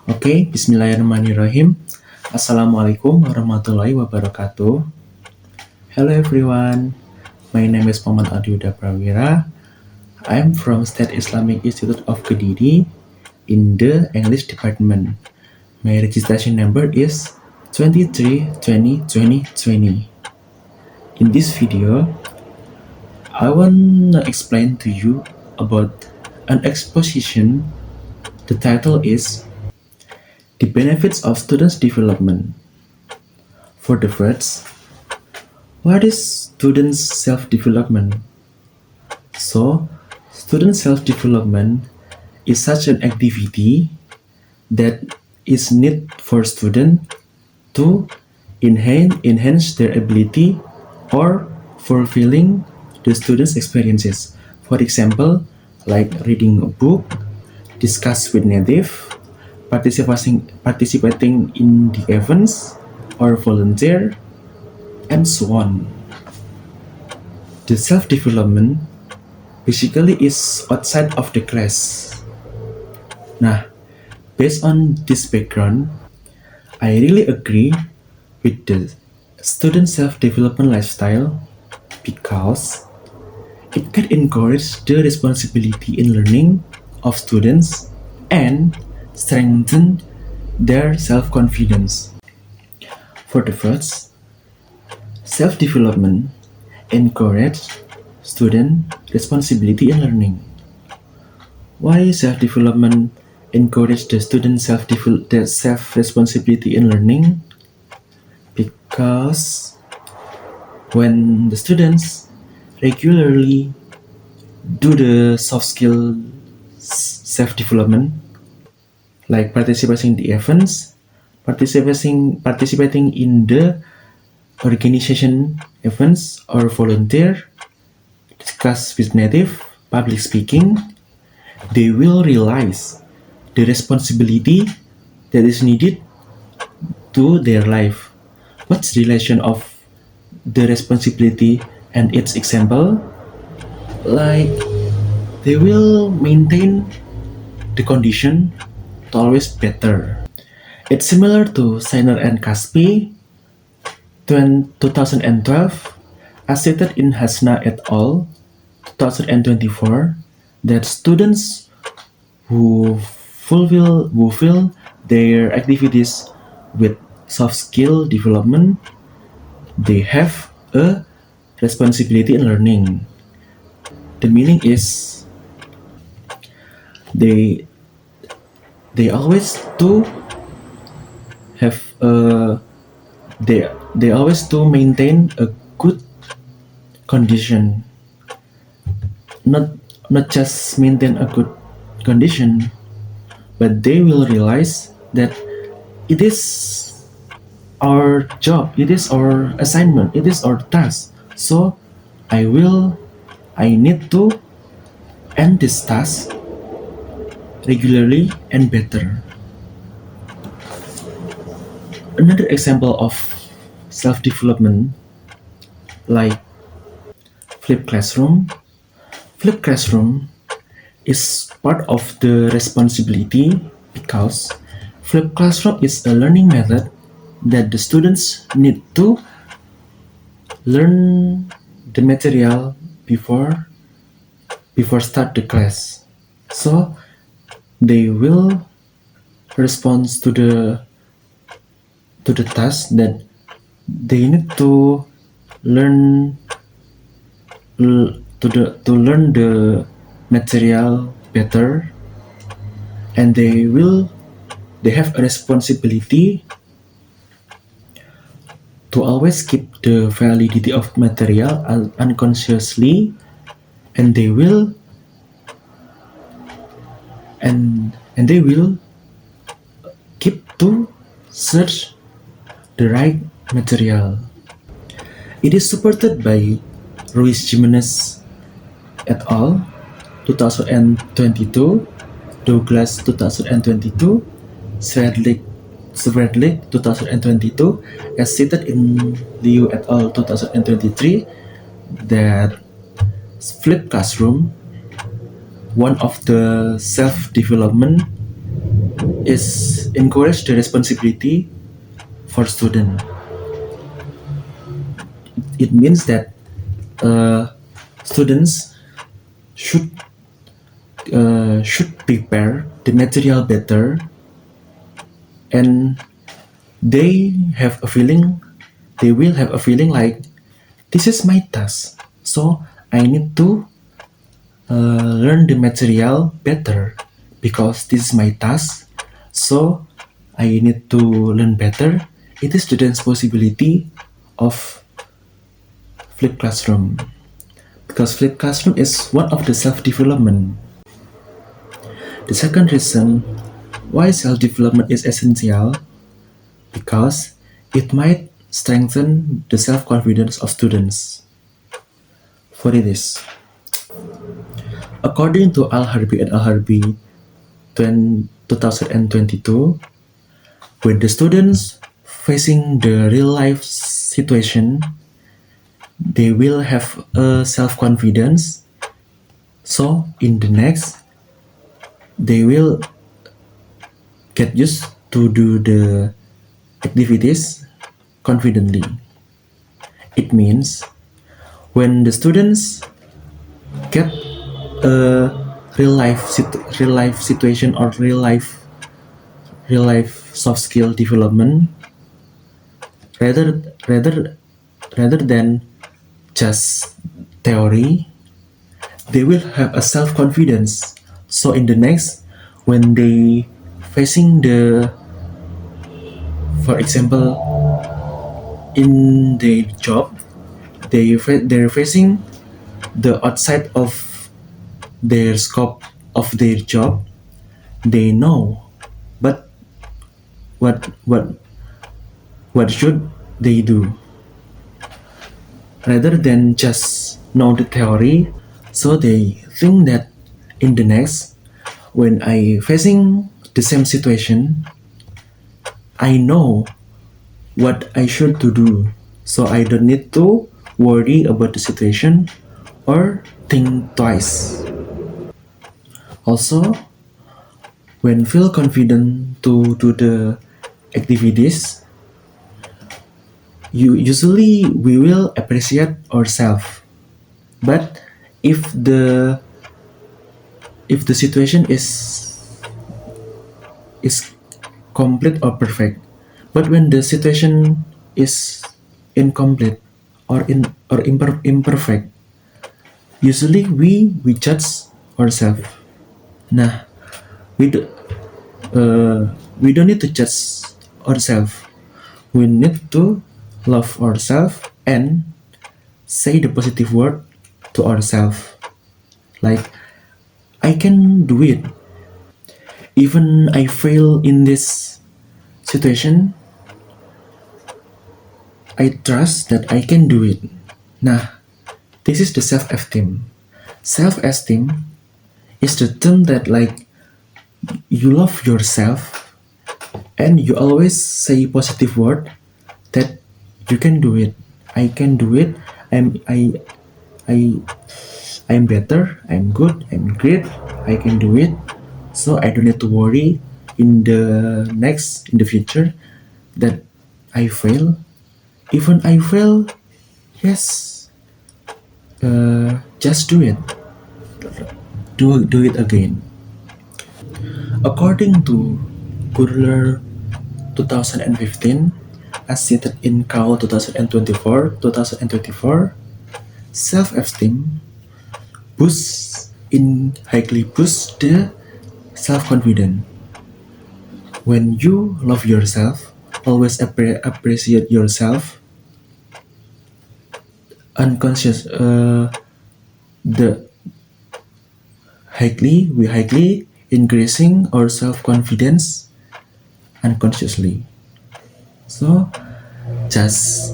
Oke, Bismillahirrahmanirrahim. Assalamualaikum warahmatullahi wabarakatuh. Hello everyone, my name is Muhammad Adiuda Prawira. I'm from State Islamic Institute of Kediri in the English department. My registration number is 23202020. In this video, I want to explain to you about an exposition. The title is The Benefits of Students' Development. For the first, what is student self-development? So, student self-development is such an activity that is needed for students to enhance their ability or fulfilling the students' experiences. For example, like reading a book, discuss with native, participating in the events, or volunteer, and so on. The self-development basically is outside of the class. Nah, based on this background, I really agree with the student self-development lifestyle because it can encourage the responsibility in learning of students and strengthen their self-confidence. For the first, self-development encourages student responsibility in learning. Why self-development encourage the student self-responsibility in learning? Because when the students regularly do the soft skill self-development, like participating in the events, participating in the organization events or volunteer, discuss with native, public speaking, they will realize the responsibility that is needed to their life. What's the relation of the responsibility and its example? Like they will maintain the condition to always better. It's similar to Sainer and Caspi 2012 as stated in Hasna et al. 2024 that students who fulfill their activities with soft skill development, they have a responsibility in learning. The meaning is they always do have they always do maintain a good condition, not just maintain a good condition, but they will realize that it is our job, it is our assignment, it is our task. So I need to end this task regularly and better. Another example of self-development, like Flipped Classroom. Flipped Classroom is part of the responsibility because Flipped Classroom is a learning method that the students need to learn the material before start the class. So they will respond to the task that they need to learn to learn the material better, and they have a responsibility to always keep the validity of material unconsciously, and they will keep to search the right material. It is supported by Ruiz Jimenez et al. 2022, Douglas 2022, Sverdlik 2022, as stated in Liu et al. 2023, that Flipped Classroom, one of the self-development is encourage the responsibility for student. It means that students should should prepare the material better, and they have a feeling they will have a feeling like this is my task, so I need to learn the material better because this is my task, so I need to learn better. It is students' possibility of flipped classroom, because flipped classroom is one of the self-development. The second reason why self-development is essential, because it might strengthen the self-confidence of students. For this, according to Al-Harbi and Al-Harbi 2022, when the students facing the real life situation, they will have a self-confidence. So in the next, they will get used to do the activities confidently. It means when the students get a real life situation or real life soft skill development, rather rather rather than just theory, they will have a self confidence. So in the next, when they facing the, for example, in their job, they're facing the outside of their scope of their job, they know, but what what what should they do, rather than just know the theory. So they think that in the next, when I facing the same situation, I know what I should to do, so I don't need to worry about the situation or think twice. Also, when feel confident to do the activities, usually we will appreciate ourselves. But if the situation is complete or perfect, but when the situation is incomplete or imperfect, usually we judge ourselves. Nah, we do, we don't need to judge ourselves. We need to love ourselves and say the positive word to ourselves, like I can do it. Even I fail in this situation, I trust that I can do it. Nah, this is the self-esteem. Self-esteem is the term that like you love yourself and you always say positive word that you can do it. I can do it. I'm I I I'm better. I'm good. I'm great. I can do it. So I don't need to worry in the future that I fail. Even I fail, yes, just do it. Do it again. According to Gurler 2015, as cited in KAO 2024, self-esteem highly boosts the self-confidence. When you love yourself, always appreciate yourself, unconscious, the we highly increasing our self-confidence unconsciously. So just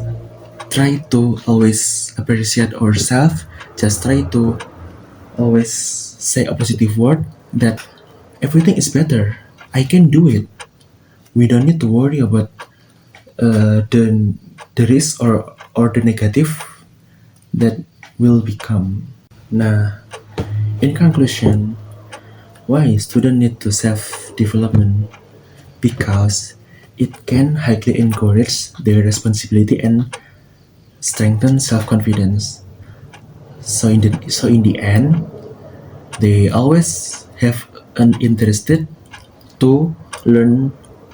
try to always appreciate ourselves. Just try to always say a positive word that everything is better. I can do it. We don't need to worry about the risk or the negative that will become. Nah, in conclusion, why students need to self development? because it can highly encourage their responsibility and strengthen self-confidence. So in the end, they always have an interest to learn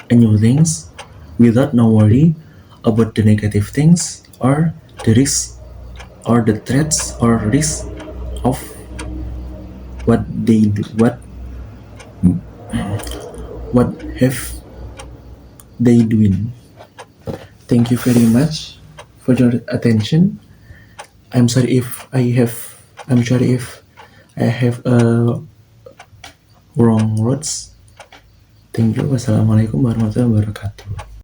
new things without no worry about the negative things or the risks or the threats or risks of what they do, what have they doing. Thank you very much for your attention. I'm sorry if I have wrong words. Thank you. Wassalamualaikum warahmatullahi wabarakatuh.